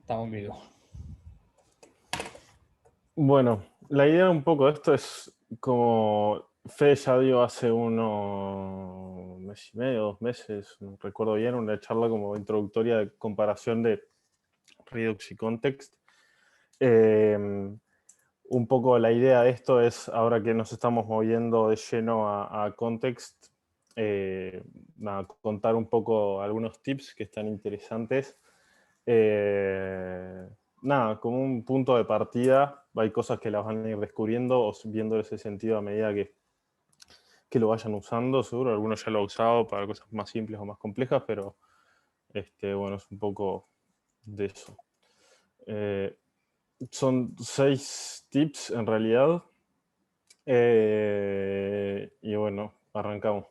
Estamos vivos. Bueno, la idea un poco de esto es como Fede ya dio hace unos mes y medio, 2 meses, no recuerdo bien, una charla como introductoria de comparación de Redux y Context. Eh, un poco la idea de esto es, ahora que nos estamos moviendo de lleno a Context, contar un poco algunos tips que están interesantes. Como un punto de partida, hay cosas que las van a ir descubriendo o viendo ese sentido a medida que lo vayan usando, seguro algunos ya lo han usado para cosas más simples o más complejas, pero bueno, es un poco de eso. Son 6 tips en realidad. Y bueno, arrancamos.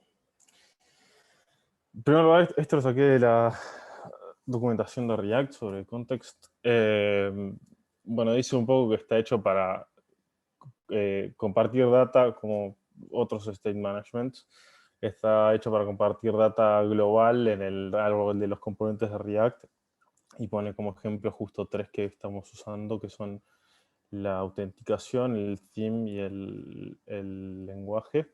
En primer lugar, esto lo saqué de la documentación de React sobre Context. Bueno, dice un poco que está hecho para compartir data como otros state managements. Está hecho para compartir data global en el árbol de los componentes de React y pone como ejemplo justo 3 que estamos usando, que son la autenticación, el theme y el lenguaje.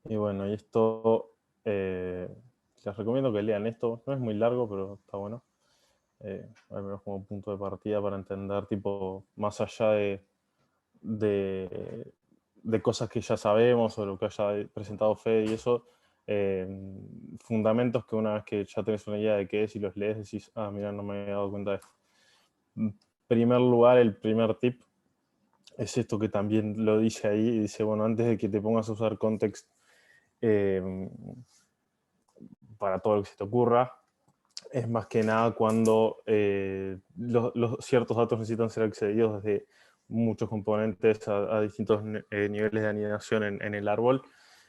Y bueno, y esto, les recomiendo que lean esto. No es muy largo, pero está bueno. Al menos como punto de partida para entender, tipo, más allá de, de cosas que ya sabemos o lo que haya presentado Fede y eso, fundamentos que una vez que ya tenés una idea de qué es y los lees, decís, ah, mira, no me había dado cuenta de esto. En primer lugar, el primer tip es esto que también lo dice ahí, y dice, bueno, antes de que te pongas a usar context para todo lo que se te ocurra, es más que nada cuando los ciertos datos necesitan ser accedidos desde muchos componentes a distintos niveles de anidación en el árbol.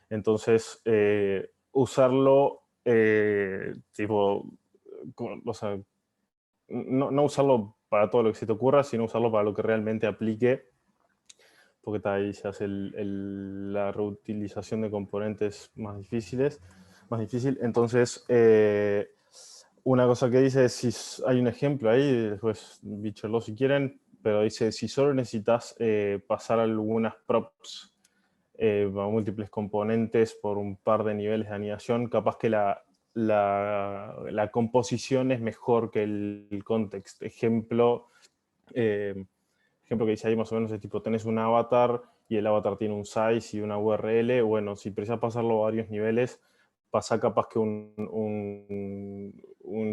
Entonces, usarlo, o sea, no usarlo para todo lo que se te ocurra, sino usarlo para lo que realmente aplique, porque ahí se hace la reutilización de componentes más difíciles, más difícil. Entonces, una cosa que dice es, si hay un ejemplo ahí, después bíchenlo si quieren, pero dice, si solo necesitas pasar algunas props a múltiples componentes por un par de niveles de anidación, capaz que la composición es mejor que el context. Ejemplo que dice ahí más o menos es tipo, tenés un avatar y el avatar tiene un size y una URL. Bueno, si precisas pasarlo a varios niveles, pasa capaz que un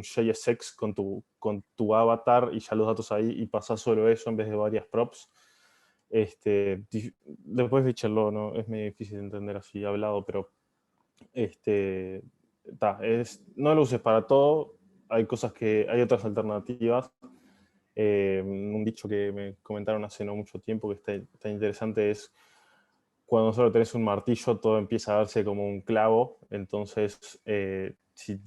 JSX con tu avatar y ya los datos ahí y pasa solo eso en vez de varias props. Después bíchenlo, ¿no? Es muy difícil de entender así hablado, pero no lo uses para todo. Hay otras alternativas. Un dicho que me comentaron hace no mucho tiempo que está interesante es, cuando solo tenés un martillo todo empieza a verse como un clavo. Entonces, si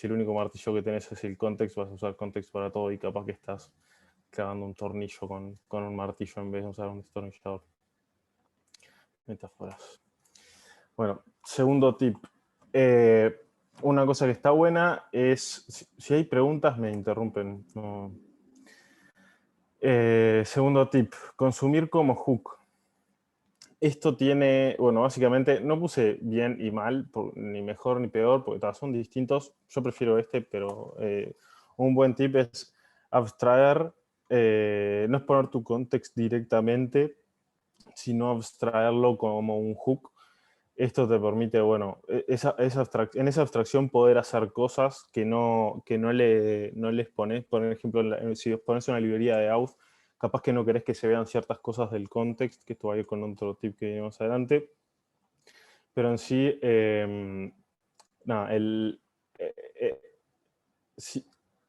el único martillo que tenés es el context, vas a usar context para todo y capaz que estás clavando un tornillo con un martillo en vez de usar un destornillador. Metáforas. Bueno, segundo tip. Una cosa que está buena es, si hay preguntas me interrumpen. No. Segundo tip, consumir como hook. Esto tiene, bueno, básicamente no puse bien y mal, ni mejor ni peor, porque son distintos. Yo prefiero pero un buen tip es abstraer, no es poner tu context directamente, sino abstraerlo como un hook. Esto te permite, bueno, en esa abstracción poder hacer cosas que no les pones. Por ejemplo, si pones una librería de auth, capaz que no querés que se vean ciertas cosas del context, que esto va a ir con otro tip que viene más adelante. Pero en sí,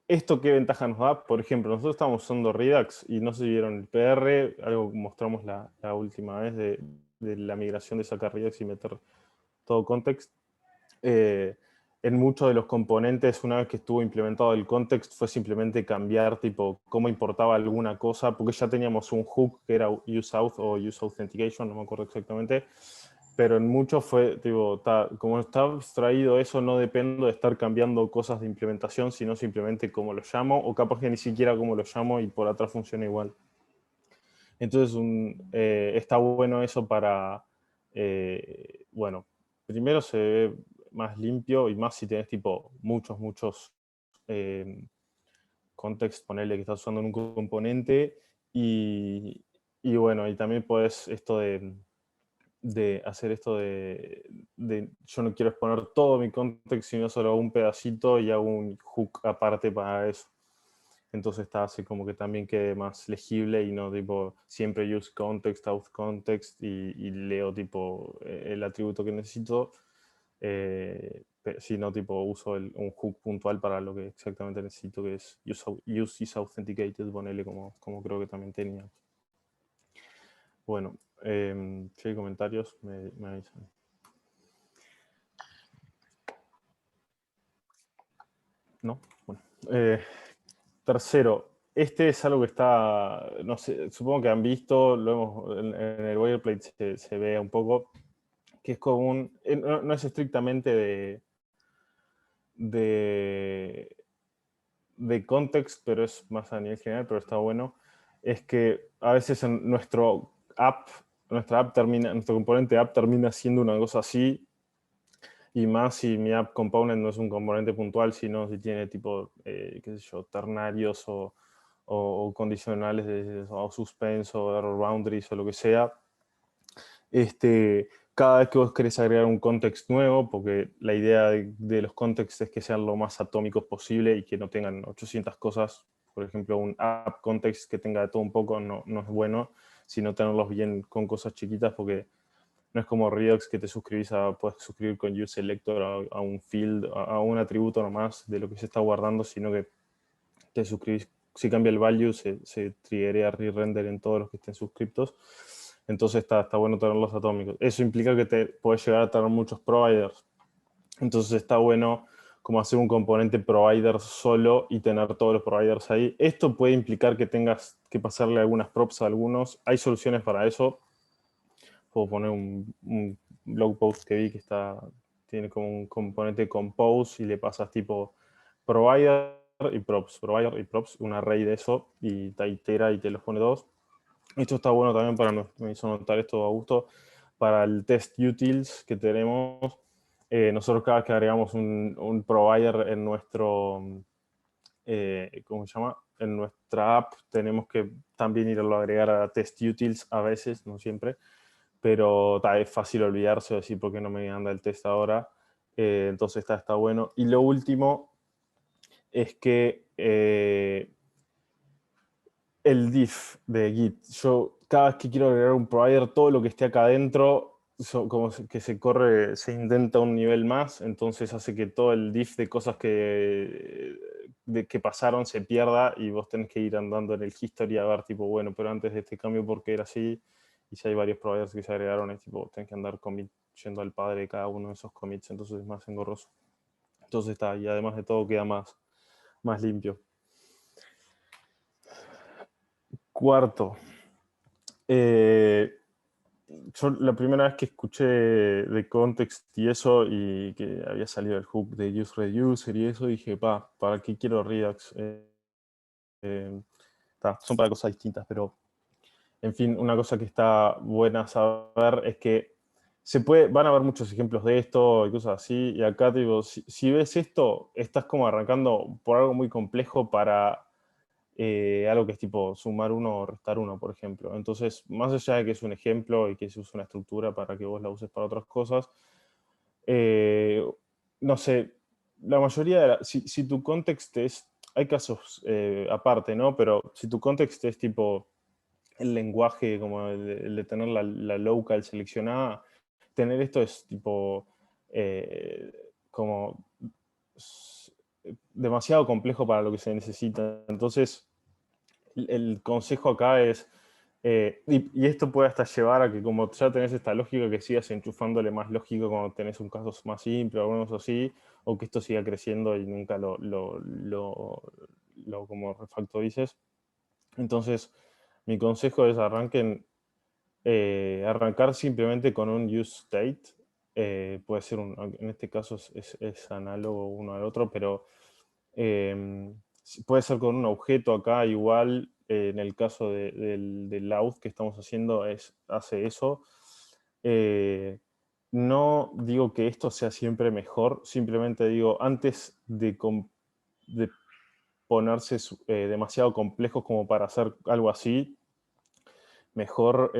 ¿esto qué ventaja nos da? Por ejemplo, nosotros estamos usando Redux y no sé si vieron el PR, algo que mostramos la última vez de la migración de sacar Redux y meter todo context. En muchos de los componentes, una vez que estuvo implementado el context, fue simplemente cambiar tipo cómo importaba alguna cosa, porque ya teníamos un hook que era useAuth o useAuthentication, no me acuerdo exactamente, pero en muchos fue, tipo, como está abstraído eso, no dependo de estar cambiando cosas de implementación, sino simplemente cómo lo llamo, o capaz que ni siquiera cómo lo llamo y por atrás funciona igual. Entonces, está bueno eso para, bueno, primero se ve más limpio y más si tenés tipo muchos context, ponerle que estás usando en un componente y, y bueno, y también puedes esto de hacer esto de yo no quiero exponer todo mi context, sino solo un pedacito y hago un hook aparte para eso. Entonces está así como que también quede más legible y no tipo siempre use context, out context y leo tipo el atributo que necesito, sino tipo uso un hook puntual para lo que exactamente necesito, que es use is authenticated, ponerle como creo que también tenía. Bueno, si hay comentarios me avisan. ¿No? Bueno. Tercero, este es algo que está, no sé, supongo que han visto, en el boilerplate se ve un poco, que es común, no es estrictamente de context, pero es más a nivel general, pero está bueno, es que a veces en nuestra app termina, nuestro componente app termina siendo una cosa así, y más si mi app component no es un componente puntual, sino si tiene tipo, qué sé yo, ternarios o condicionales o suspenso, error boundaries o lo que sea. Cada vez que vos querés agregar un context nuevo, porque la idea de los contexts es que sean lo más atómicos posible y que no tengan 800 cosas. Por ejemplo, un app context que tenga de todo un poco no es bueno, sino tenerlos bien con cosas chiquitas, porque no es como Redux que te puedes suscribir con useSelector a un field, a un atributo nomás de lo que se está guardando, sino que te suscribís, si cambia el value, se triggerea re-render en todos los que estén suscriptos. Entonces está bueno tenerlos atómicos. Eso implica que te puedes llegar a tener muchos providers. Entonces está bueno como hacer un componente provider solo y tener todos los providers ahí. Esto puede implicar que tengas que pasarle algunas props a algunos. Hay soluciones para eso. Puedo poner un blog post que vi que tiene como un componente compose y le pasas tipo provider y props, un array de eso y te itera y te los pone todos. Esto está bueno también me hizo notar esto a gusto, para el test utils que tenemos. Nosotros cada vez que agregamos un provider en ¿cómo se llama? En nuestra app tenemos que también irlo a agregar a test utils a veces, no siempre, pero es fácil olvidarse o decir por qué no me anda el test ahora. Entonces está bueno. Y lo último es que el diff de Git. Yo cada vez que quiero agregar un provider, todo lo que esté acá adentro, como que se corre, se intenta un nivel más, entonces hace que todo el diff de cosas que pasaron se pierda y vos tenés que ir andando en el history a ver, tipo, bueno, pero antes de este cambio, ¿por qué era así? Y si hay varios providers que se agregaron, es tipo, tenés que andar yendo al padre de cada uno de esos commits, entonces es más engorroso. Entonces y además de todo queda más limpio. Cuarto, yo la primera vez que escuché de context y eso, y que había salido el hook de use reducer y eso, dije, ¿para qué quiero Redux? Son para cosas distintas, pero en fin, una cosa que está buena saber es que van a haber muchos ejemplos de esto y cosas así, y acá te digo, si ves esto, estás como arrancando por algo muy complejo para algo que es tipo sumar uno o restar uno, por ejemplo. Entonces, más allá de que es un ejemplo y que se usa una estructura para que vos la uses para otras cosas, no sé, la mayoría si tu context hay casos aparte, ¿no? Pero si tu context es tipo el lenguaje, como el de tener la local seleccionada, tener esto es tipo como demasiado complejo para lo que se necesita. Entonces, el consejo acá es, y esto puede hasta llevar a que como ya tenés esta lógica, que sigas enchufándole más lógica cuando tenés un caso más simple o algunos así, o que esto siga creciendo y nunca lo como refactorices. Entonces, mi consejo es arranquen arrancar simplemente con un useState. Puede ser, en este caso es análogo uno al otro, pero puede ser con un objeto acá igual. En el caso del auth que estamos haciendo hace eso. No digo que esto sea siempre mejor, simplemente digo, antes de ponerse demasiado complejos como para hacer algo así, mejor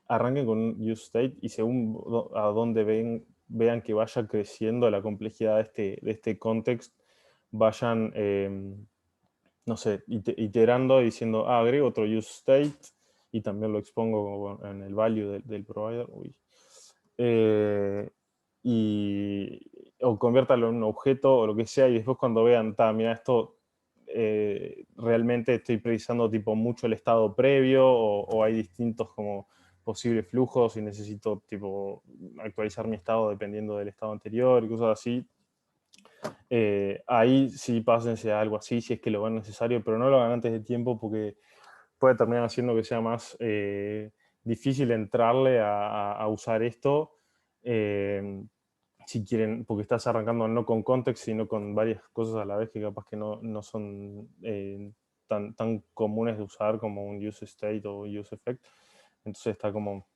arranquen con un useState y según a dónde vean que vaya creciendo la complejidad de este context, vayan, no sé, iterando y diciendo, agrego otro useState y también lo expongo en el value del provider. Uy. O conviértalo en un objeto o lo que sea, y después cuando vean, mira, esto realmente estoy precisando tipo mucho el estado previo, o hay distintos como posibles flujos y necesito tipo actualizar mi estado dependiendo del estado anterior y cosas así. Ahí sí pásense a algo así si es que lo ven necesario, pero no lo hagan antes de tiempo porque puede terminar haciendo que sea más difícil entrarle a usar esto. Si quieren, porque estás arrancando no con context, sino con varias cosas a la vez que capaz que no son tan comunes de usar como un useState o useEffect. Entonces está como,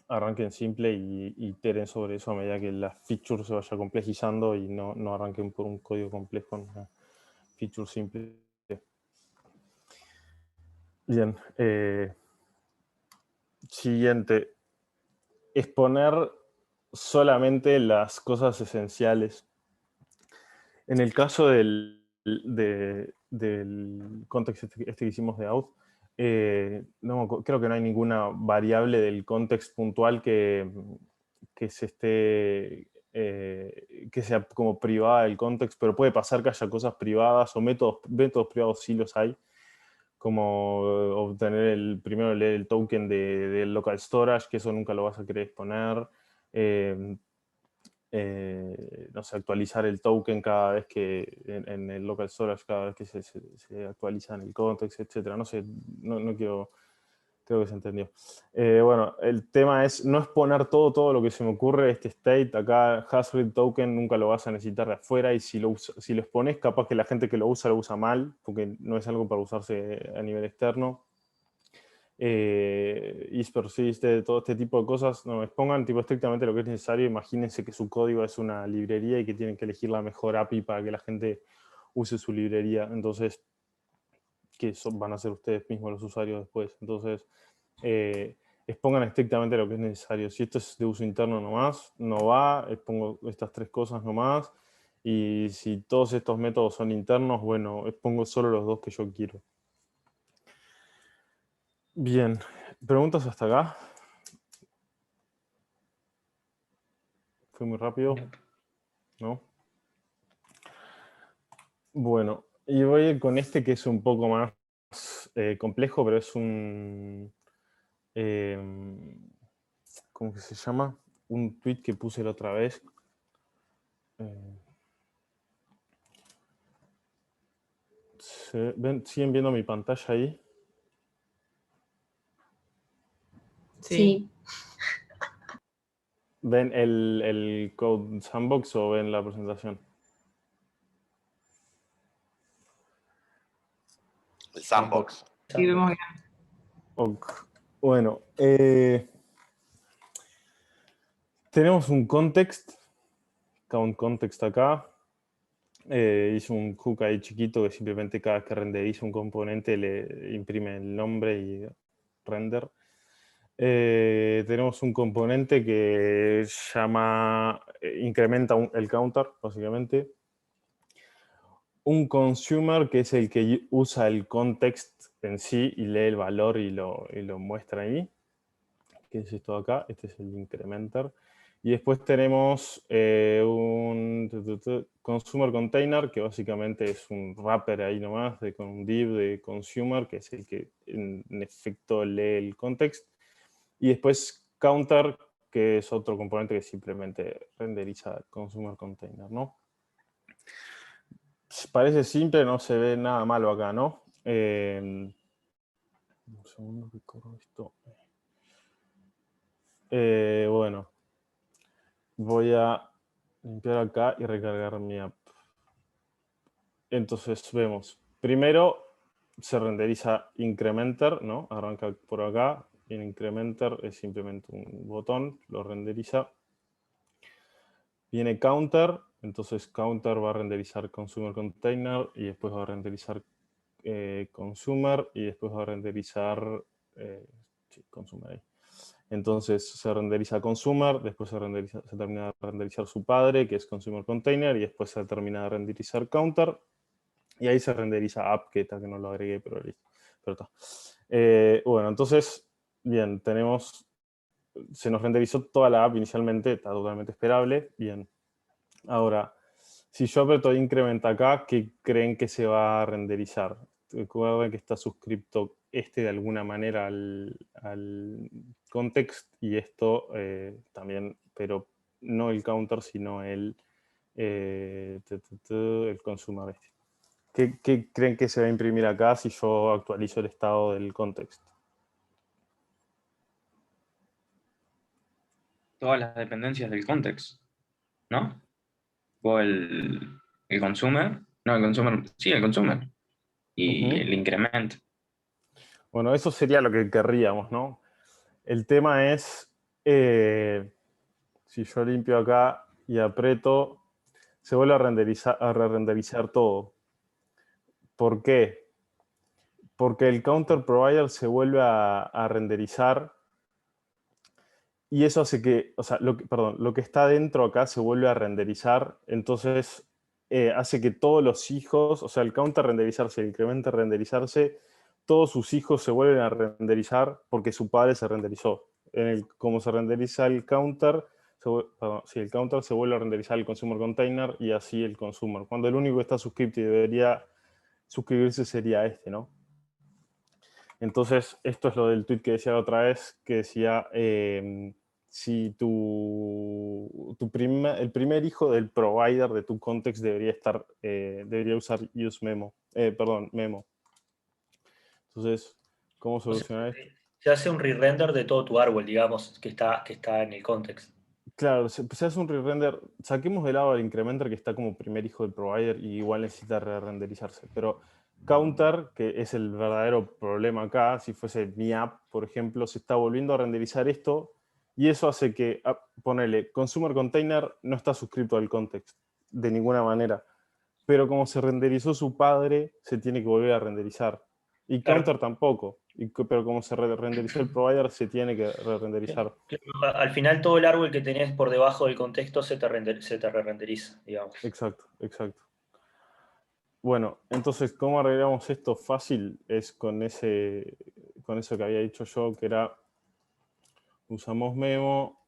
arranquen simple y iteren sobre eso a medida que la feature se vaya complejizando y no arranquen por un código complejo en una feature simple. Bien. Siguiente. Exponer solamente las cosas esenciales. En el caso del context este que hicimos de auth, creo que no hay ninguna variable del context puntual que que sea como privada del context, pero puede pasar que haya cosas privadas o métodos privados sí los hay, como obtener primero leer el token del local storage, que eso nunca lo vas a querer exponer. No sé, actualizar el token cada vez que en el local storage, cada vez que se actualiza en el context, etcétera. No sé, no quiero, creo que se entendió. Bueno, el tema es no exponer todo lo que se me ocurre. Este state, acá, hasRead token, nunca lo vas a necesitar de afuera, y si lo expones, capaz que la gente que lo usa mal, porque no es algo para usarse a nivel externo. Ispersist, todo este tipo de cosas, no expongan tipo estrictamente lo que es necesario. Imagínense que su código es una librería y que tienen que elegir la mejor API para que la gente use su librería. Entonces, que van a ser ustedes mismos los usuarios después. Entonces, expongan estrictamente lo que es necesario. Si esto es de uso interno nomás, no va, expongo estas tres cosas nomás. Y si todos estos métodos son internos, bueno, expongo solo los dos que yo quiero. Bien, ¿preguntas hasta acá? ¿Fue muy rápido? ¿No? Bueno, y voy a ir con este que es un poco más complejo, pero es un... ¿cómo que se llama? Un tweet que puse la otra vez. ¿Siguen viendo mi pantalla ahí? Sí. ¿Ven el Code Sandbox o ven la presentación? El sandbox. Sí, vemos bien. Ok. Bueno, tenemos un context acá. Hice un hook ahí chiquito que simplemente cada vez que renderiza un componente le imprime el nombre y render. Tenemos un componente que incrementa el counter, básicamente. Un consumer, que es el que usa el context en sí y lee el valor y lo muestra ahí, que es esto de acá. Este es el incrementer. Y después tenemos un consumer container, que básicamente es un wrapper ahí nomás, con un div de consumer, que es el que en efecto lee el context. Y después counter, que es otro componente que simplemente renderiza el consumer container, ¿no? Parece simple, no se ve nada malo acá, ¿no? Un segundo que corro esto. Bueno, voy a limpiar acá y recargar mi app. Entonces vemos, primero se renderiza incrementer, ¿no? Arranca por acá, y en incrementer es simplemente un botón, lo renderiza. Viene counter, entonces counter va a renderizar consumer container y después va a renderizar consumer y después va a renderizar sí, consumer ahí. Entonces se renderiza consumer, después se termina de renderizar su padre, que es consumer container, y después se termina de renderizar counter, y ahí se renderiza app, que no lo agregué, pero listo. Pero está. Bueno, entonces, bien, se nos renderizó toda la app inicialmente, está totalmente esperable, bien. Ahora, si yo aprieto increment acá, ¿qué creen que se va a renderizar? Recuerden que está suscripto de alguna manera al context y esto también, pero no el counter, sino el consumer. ¿Qué creen que se va a imprimir acá si yo actualizo el estado del context? Todas las dependencias del context, ¿no? O el consumer. No, el consumer. Sí, el consumer. Y el increment. Bueno, eso sería lo que querríamos, ¿no? El tema es, si yo limpio acá y aprieto, se vuelve a renderizar todo. ¿Por qué? Porque el counter provider se vuelve a renderizar y eso hace que, o sea, lo que está dentro acá se vuelve a renderizar, entonces hace que todos los hijos, o sea, el counter renderizarse, el incremento renderizarse, todos sus hijos se vuelven a renderizar porque su padre se renderizó. Como se renderiza el counter, el counter se vuelve a renderizar el consumer container y así el consumer. Cuando el único que está suscrito y debería suscribirse sería ¿no? Entonces, esto es lo del tweet que decía la otra vez, que decía, si el primer hijo del provider de tu context debería usar useMemo, memo. Entonces, ¿cómo solucionar esto? Se hace un re-render de todo tu árbol, digamos, que está en el context. Claro, se hace un re-render. Saquemos de lado el incrementer que está como primer hijo del provider y igual necesita re-renderizarse. Pero counter, que es el verdadero problema acá, si fuese mi app, por ejemplo, se está volviendo a renderizar esto y eso hace que, ponele, consumer container no está suscrito al context de ninguna manera. Pero como se renderizó su padre, se tiene que volver a renderizar. Y Claro. counter tampoco. Pero como se renderizó el provider, se tiene que re-renderizar. Al final todo el árbol que tenés por debajo del contexto se te re-renderiza, digamos. Exacto, exacto. Bueno, entonces, ¿cómo arreglamos esto? Fácil es con eso que había dicho yo, que era, usamos memo,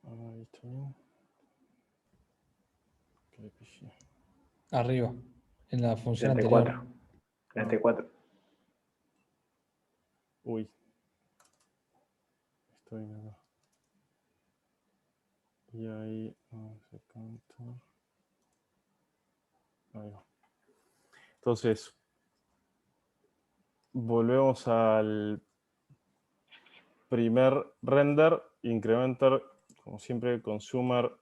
ahí está bien. Arriba, en la función En anterior. T4. En T4. Uy. Estoy en acá. Y ahí, vamos a cantar. Ahí va. Entonces, volvemos al primer render, incrementer, como siempre, consumer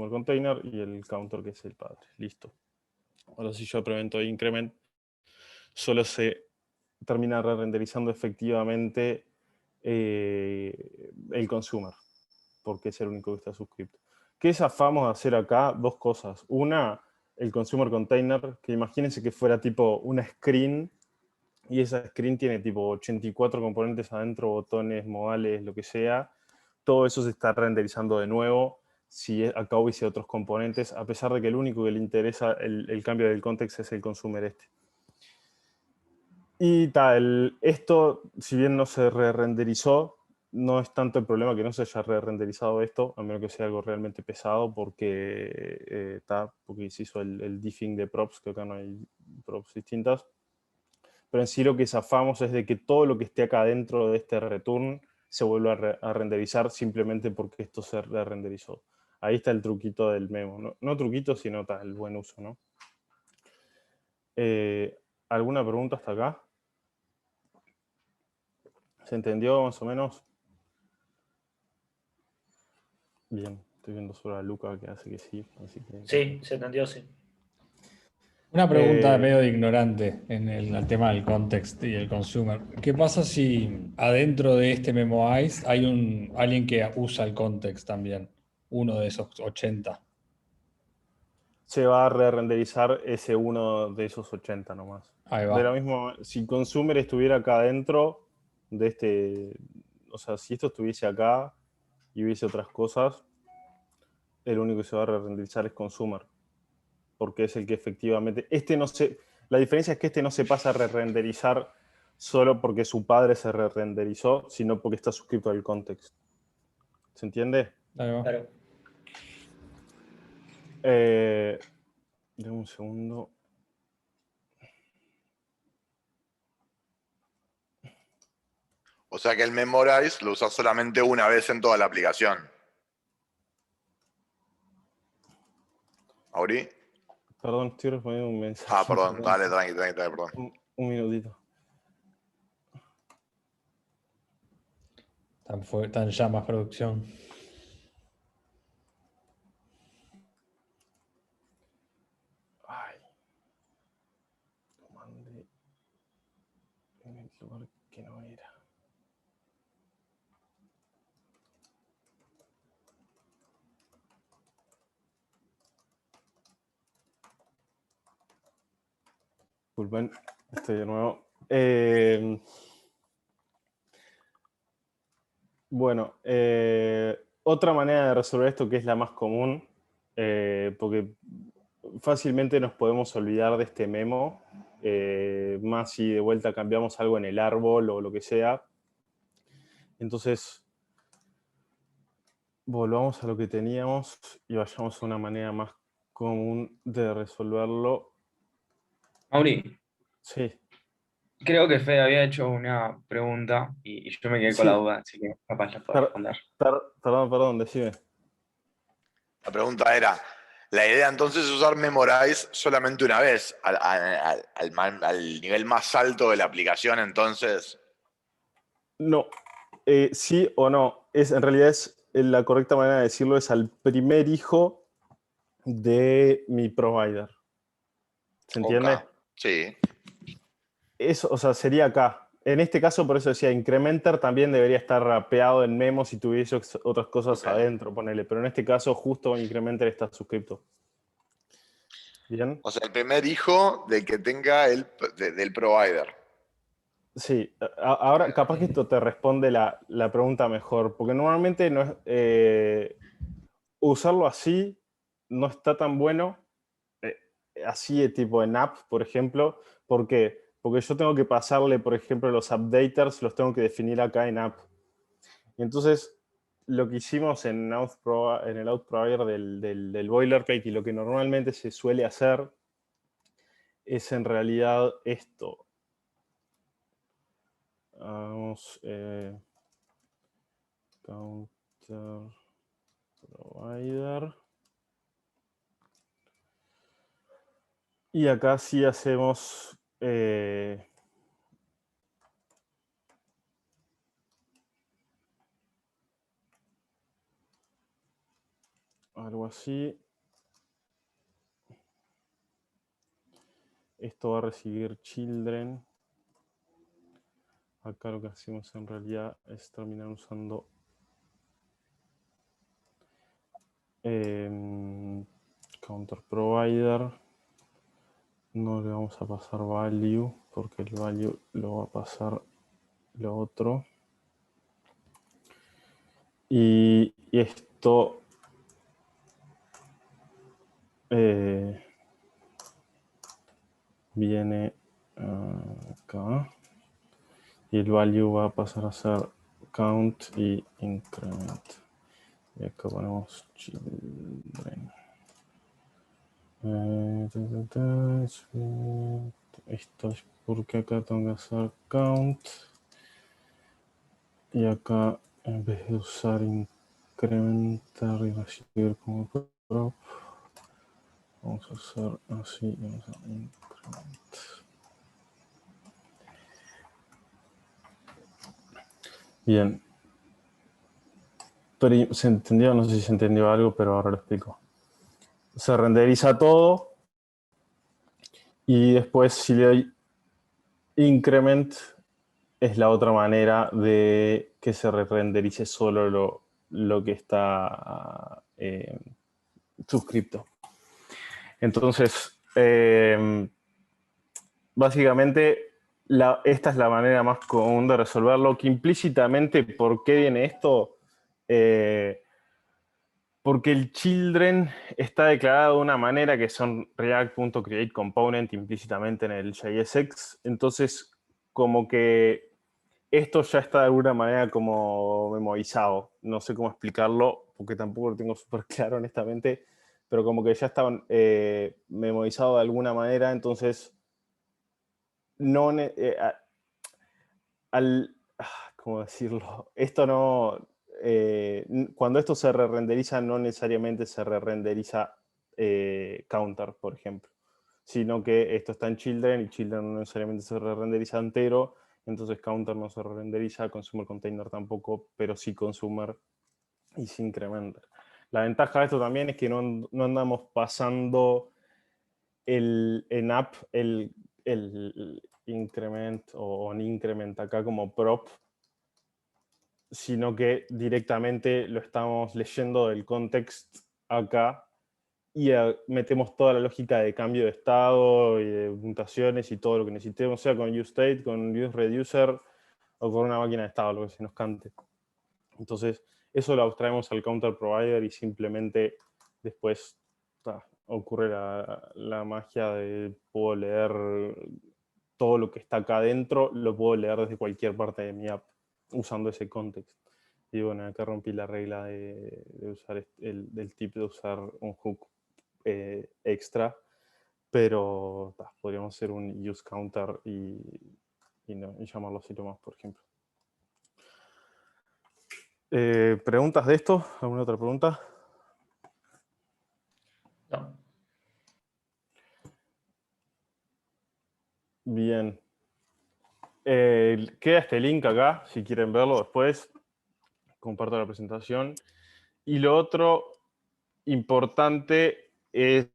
container y el counter que es el padre. Listo. Ahora si yo implemento increment, solo se termina re-renderizando efectivamente el consumer, porque es el único que está suscrito. ¿Qué zafamos de hacer acá? Dos cosas. Una, el consumer container, que imagínense que fuera tipo una screen, y esa screen tiene tipo 84 componentes adentro, botones, modales, lo que sea. Todo eso se está renderizando de nuevo si acá hubiese otros componentes, a pesar de que el único que le interesa el cambio del context es el consumer Y tal, esto, si bien no se re-renderizó, no es tanto el problema que no se haya re-renderizado esto, a menos que sea algo realmente pesado, porque porque se hizo el diffing de props, que acá no hay props distintas. Pero en sí lo que zafamos es de que todo lo que esté acá dentro de este return se vuelve a renderizar simplemente porque esto se re-renderizó. Ahí está el truquito del memo. No, no truquito, sino el buen uso, ¿no? ¿Alguna pregunta hasta acá? ¿Se entendió más o menos? Bien, estoy viendo solo a Luca que hace que sí. Así que... Sí, se entendió, sí. Una pregunta medio de ignorante en el tema del context y el consumer. ¿Qué pasa si adentro de este memoize hay alguien que usa el context también? Uno de esos 80. Se va a re-renderizar ese uno de esos 80 nomás. Ahí va. De lo mismo, si consumer estuviera acá adentro de este, o sea, si esto estuviese acá y hubiese otras cosas, el único que se va a re-renderizar es consumer, porque es el que efectivamente, la diferencia es que este no se pasa a re-renderizar solo porque su padre se re-renderizó, sino porque está suscrito al context. ¿Se entiende? Ahí va. Claro. Dame un segundo. O sea que el memorize lo usas solamente una vez en toda la aplicación. ¿Auri? Perdón, estoy respondiendo un mensaje. Ah, perdón, dale, tranqui, perdón. Un minutito. Tan llamas producción. Ay. Lo mandé en el lugar que no era. Disculpen, estoy de nuevo. Bueno, otra manera de resolver esto que es la más común, porque fácilmente nos podemos olvidar de este memo, más si de vuelta cambiamos algo en el árbol o lo que sea. Entonces, volvamos a lo que teníamos y vayamos a una manera más común de resolverlo. Mauri, Sí. creo que Fede había hecho una pregunta y yo me quedé con la Sí. duda, así que capaz la puedo responder. Perdón, decime. La pregunta era, la idea entonces es usar memorize solamente una vez, al nivel más alto de la aplicación, entonces... No, sí o no. En realidad la correcta manera de decirlo es al primer hijo de mi provider. ¿Se entiende? Ok, sí. Eso, o sea, sería acá. En este caso, por eso decía, incrementer también debería estar rapeado en memo si tuviese otras cosas Ok. adentro, ponele. Pero en este caso, justo incrementer está suscripto. ¿Bien? O sea, el primer hijo del que tenga del provider. Sí, ahora capaz que esto te responde la pregunta mejor, porque normalmente no es, usarlo así no está tan bueno, eh, así de tipo en app, por ejemplo. ¿Por qué? Porque yo tengo que pasarle, por ejemplo, los updaters, los tengo que definir acá en app. Y entonces, lo que hicimos en el out provider del boilerplate y lo que normalmente se suele hacer es en realidad esto. Vamos, counter provider. Y acá sí hacemos algo así. Esto va a recibir children. Acá lo que hacemos en realidad es terminar usando counter provider. No le vamos a pasar value porque el value lo va a pasar lo otro. Y esto viene acá. Y el value va a pasar a ser count y increment. Y acá ponemos children. Esto es porque acá tengo que hacer count. Y acá, en vez de usar increment, incrementar y recibir como prop. Vamos a hacer así, vamos a incrementar. Bien. Pero se entendió, no sé si se entendió algo, pero ahora lo explico. Se renderiza todo y después si le doy increment es la otra manera de que se renderice solo lo que está suscripto. Entonces, básicamente, esta es la manera más común de resolverlo, que implícitamente, ¿por qué viene esto? Porque el children está declarado de una manera que son react.createComponent implícitamente en el JSX. Entonces, como que esto ya está de alguna manera como memorizado. No sé cómo explicarlo, porque tampoco lo tengo súper claro, honestamente, pero como que ya está memorizado de alguna manera, entonces no... ¿cómo decirlo? Esto no... cuando esto se re-renderiza, no necesariamente se re-renderiza counter, por ejemplo, sino que esto está en children y children no necesariamente se re-renderiza entero, entonces counter no se re-renderiza, consumer container tampoco, pero sí consumer y sí incrementer. La ventaja de esto también es que no andamos pasando en app el increment o un increment acá como prop, sino que directamente lo estamos leyendo del context acá y metemos toda la lógica de cambio de estado y de mutaciones y todo lo que necesitemos, sea con useState, con useReducer o con una máquina de estado, lo que se nos cante. Entonces, eso lo abstraemos al counter provider y simplemente después ocurre la magia de puedo leer todo lo que está acá adentro, lo puedo leer desde cualquier parte de mi app usando ese context. Y bueno, acá rompí la regla de usar del tip de usar un hook extra, pero podríamos hacer un use counter y llamarlo así nomás, por ejemplo. ¿Preguntas de esto? ¿Alguna otra pregunta? No. Bien. Queda este link acá, si quieren verlo después. Comparto la presentación. Y lo otro importante es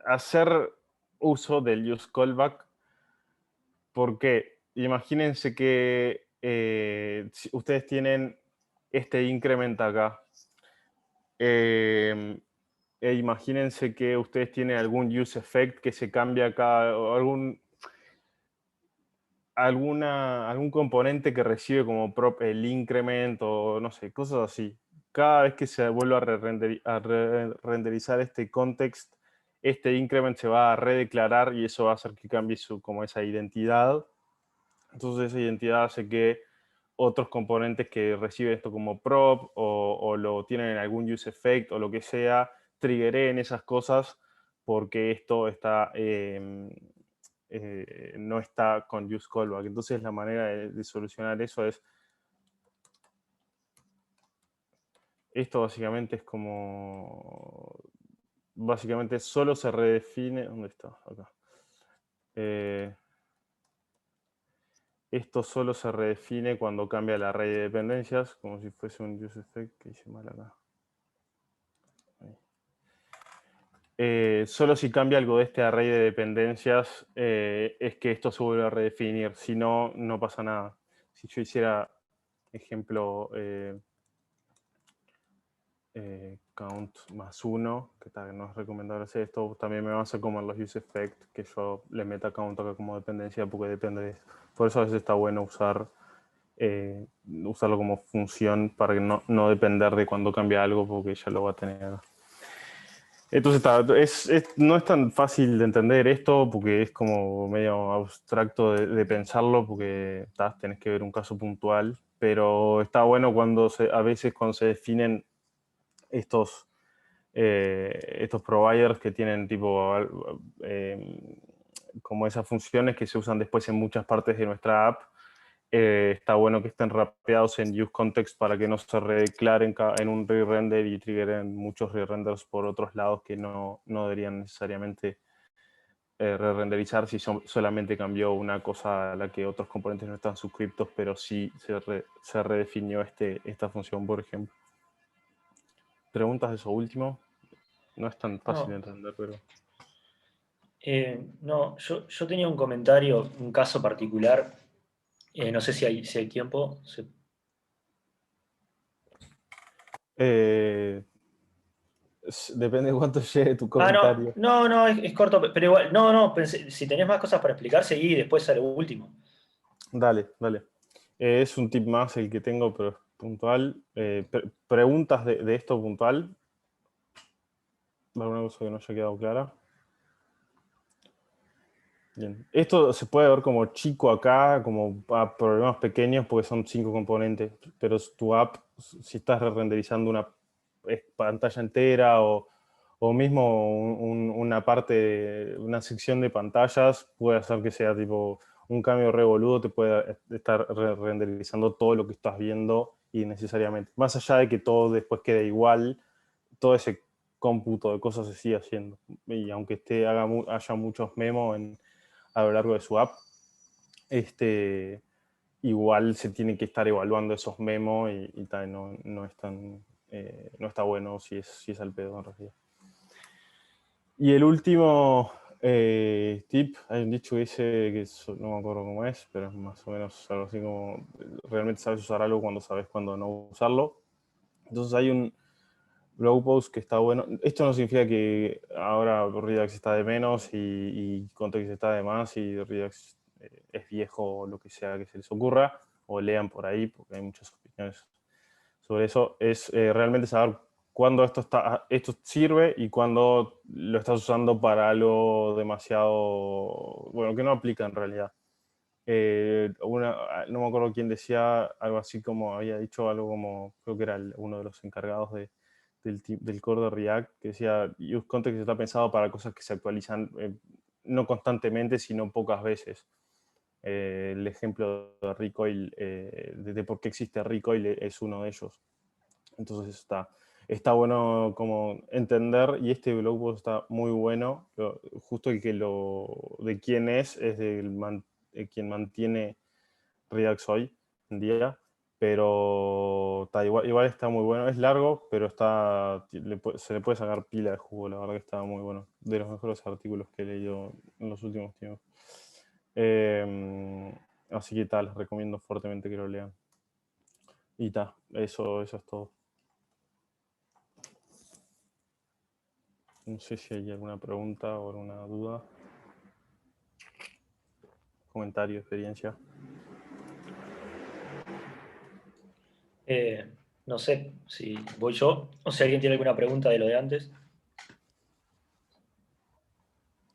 hacer uso del use callback, porque imagínense que si ustedes tienen este increment acá. E imagínense que ustedes tienen algún use effect que se cambia acá, o algún componente que recibe como prop el increment o no sé, cosas así. Cada vez que se vuelva a renderizar este context, este increment se va a redeclarar y eso va a hacer que cambie como esa identidad. Entonces esa identidad hace que otros componentes que reciben esto como prop o lo tienen en algún use effect o lo que sea, triggeren esas cosas porque esto está... no está con use callback. Entonces la manera de solucionar eso es... Esto básicamente es como... Básicamente solo se redefine... ¿Dónde está? Acá. Esto solo se redefine cuando cambia el array de dependencias, como si fuese un use effect que hice mal acá. Solo si cambia algo de este array de dependencias es que esto se vuelve a redefinir. Si no, no pasa nada. Si yo hiciera, ejemplo, count más 1, que no es recomendable hacer esto, también me va a hacer como en los use effect, que yo le meta count acá como dependencia, porque depende de esto. Por eso a veces está bueno usarlo como función para que no depender de cuando cambia algo, porque ya lo va a tener. Entonces no es tan fácil de entender esto porque es como medio abstracto de pensarlo porque tenés que ver un caso puntual, pero está bueno a veces cuando se definen estos providers que tienen tipo como esas funciones que se usan después en muchas partes de nuestra app, está bueno que estén rapeados en useContext para que no se redeclaren en un re-render y triggeren muchos re-renders por otros lados que no deberían necesariamente re-renderizar si solamente cambió una cosa a la que otros componentes no están suscriptos, pero sí se redefinió esta función, por ejemplo. ¿Preguntas de eso último? No es tan fácil de entender, pero... No, yo tenía un comentario, un caso particular. No sé si hay tiempo. Depende de cuánto llegue tu comentario. No, es corto, pero igual, no, pensé, si tenés más cosas para explicar, seguí y después a lo último. Dale. Es un tip más el que tengo, pero es puntual. Preguntas de esto puntual. ¿Alguna cosa que no haya quedado clara? Bien. Esto se puede ver como chico acá, como a problemas pequeños, porque son 5 componentes, pero tu app, si estás renderizando una pantalla entera o mismo una parte, una sección de pantallas, puede hacer que sea tipo un cambio revoludo, te puede estar renderizando todo lo que estás viendo innecesariamente. Más allá de que todo después quede igual, todo ese cómputo de cosas se sigue haciendo. Y aunque haya muchos memos a lo largo de su app, igual se tiene que estar evaluando esos memos y tal, no es tan, no está bueno si es al pedo en realidad. Y el último tip, hay un dicho que dice, no me acuerdo cómo es, pero es más o menos algo así como, realmente sabes usar algo cuando sabes cuándo no usarlo. Entonces hay un blog post que está bueno. Esto no significa que ahora Redux está de menos y Context está de más y Redux es viejo o lo que sea que se les ocurra, o lean por ahí, porque hay muchas opiniones sobre eso. Es realmente saber cuándo esto sirve y cuándo lo estás usando para algo demasiado, bueno, que no aplica en realidad. No me acuerdo quién decía algo así como, había dicho algo como, creo que era uno de los encargados del core de React, que decía, useContext está pensado para cosas que se actualizan no constantemente, sino pocas veces. El ejemplo de Recoil, de por qué existe Recoil, es uno de ellos. Entonces está bueno como entender, y este blog post está muy bueno, justo de quién es quien mantiene Redux hoy en día, pero igual está muy bueno. Es largo, pero se le puede sacar pila de jugo, la verdad que está muy bueno. De los mejores artículos que he leído en los últimos tiempos. Así que les recomiendo fuertemente que lo lean. Y eso es todo. No sé si hay alguna pregunta o alguna duda. Comentario, experiencia. No sé si voy yo o si alguien tiene alguna pregunta de lo de antes.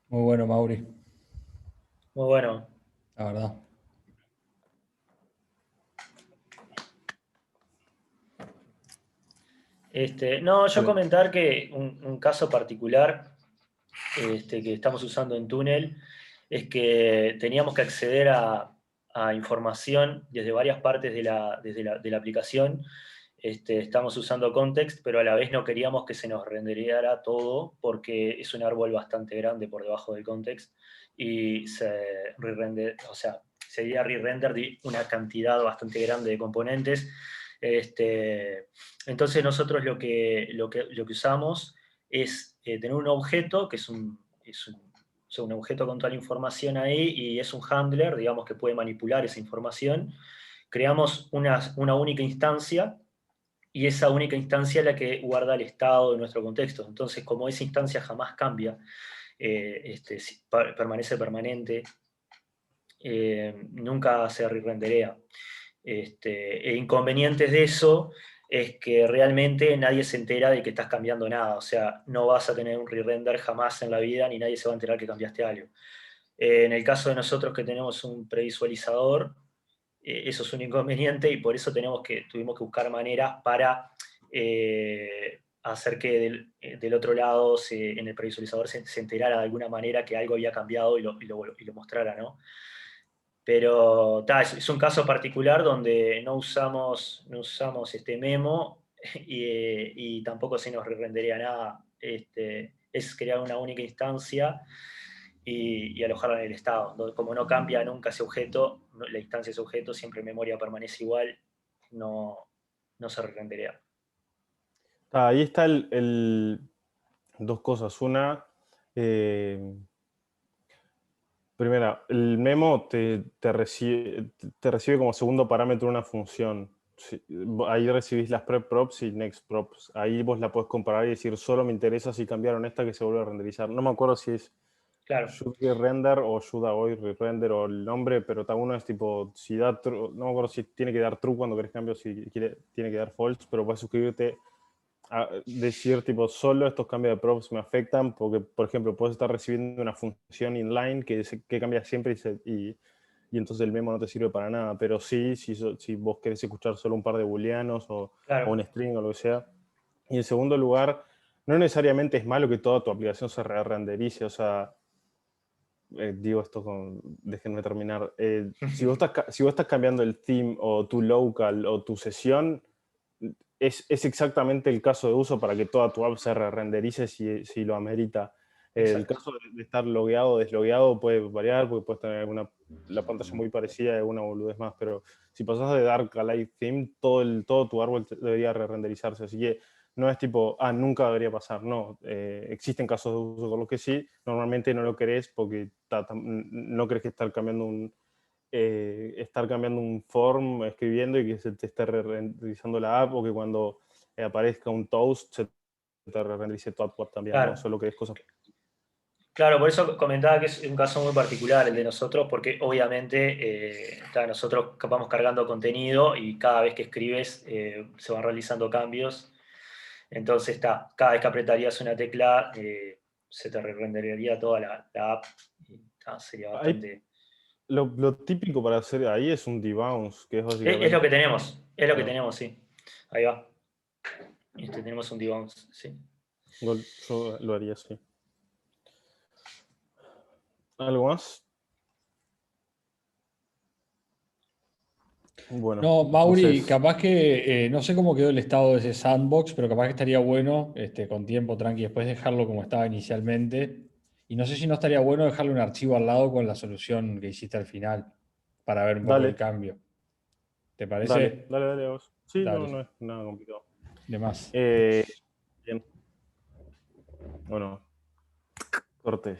Muy bueno, Mauri, Muy bueno. la verdad. No, yo Vale. comentar que un caso particular que estamos usando en Túnel es que teníamos que acceder a información desde varias partes de la aplicación. Estamos usando Context, pero a la vez no queríamos que se nos rendereara todo porque es un árbol bastante grande por debajo del Context y sería re-render de una cantidad bastante grande de componentes. Entonces nosotros lo que usamos es tener un objeto que es un objeto con toda la información ahí y es un handler, digamos, que puede manipular esa información. Creamos una única instancia y esa única instancia es la que guarda el estado de nuestro contexto. Entonces, como esa instancia jamás cambia, permanece permanente, nunca se renderea. Inconvenientes de eso es que realmente nadie se entera de que estás cambiando nada, o sea, no vas a tener un re-render jamás en la vida, ni nadie se va a enterar que cambiaste algo. En el caso de nosotros que tenemos un previsualizador, eso es un inconveniente y por eso tuvimos que buscar maneras para hacer que del otro lado, en el previsualizador, se enterara de alguna manera que algo había cambiado y lo mostrara, ¿no? Pero es un caso particular donde no usamos este memo y tampoco se nos rendería nada. Es crear una única instancia y alojarla en el estado. Como no cambia nunca ese objeto, la instancia de ese objeto, siempre en memoria permanece igual, no se rendería. Ahí está dos cosas. Una, primera, el memo te recibe como segundo parámetro una función. Ahí recibís las prep props y next props. Ahí vos la podés comparar y decir, solo me interesa si cambiaron esta que se vuelve a renderizar. No me acuerdo si es Claro. should re-render o should avoid re-render o el nombre, pero uno es tipo, si da true, no me acuerdo si tiene que dar true cuando querés cambio, si tiene que dar false, pero puedes suscribirte a decir tipo, solo estos cambios de props me afectan, porque, por ejemplo, puedes estar recibiendo una función inline que cambia siempre y entonces el memo no te sirve para nada, pero sí, si vos querés escuchar solo un par de booleanos Claro. o un string o lo que sea. Y en segundo lugar, no necesariamente es malo que toda tu aplicación se renderice, o sea, digo esto déjenme terminar. Si vos estás cambiando el theme o tu local o tu sesión, es exactamente el caso de uso para que toda tu app se renderice si lo amerita. El caso de estar logueado o deslogueado puede variar, porque puedes tener la pantalla muy parecida y alguna boludez más, pero si pasas de Dark a Light Theme, todo tu árbol debería renderizarse. Así que no es tipo, nunca debería pasar. No, existen casos de uso con los que sí, normalmente no lo querés porque no querés que estar cambiando un form escribiendo y que se te esté renderizando la app, o que cuando aparezca un toast se te renderice tu app también, Claro. ¿no? Solo que es cosas. Claro, por eso comentaba que es un caso muy particular el de nosotros, porque obviamente nosotros vamos cargando contenido y cada vez que escribes se van realizando cambios. Entonces, cada vez que apretarías una tecla, se te renderiría toda la app y sería bastante... Lo típico para hacer ahí es un debounce, que es básicamente... Es lo que tenemos, sí. Ahí va. Tenemos un debounce, sí. Yo lo haría así. ¿Algo más? Bueno. No, Mauri, entonces, capaz que no sé cómo quedó el estado de ese sandbox, pero capaz que estaría bueno con tiempo, tranqui, después dejarlo como estaba inicialmente. Y no sé si no estaría bueno dejarle un archivo al lado con la solución que hiciste al final, para ver un poco el dale, cambio. ¿Te dale, parece? vos. Sí, Dale, no es nada complicado. de más. Bien. Bueno, corte.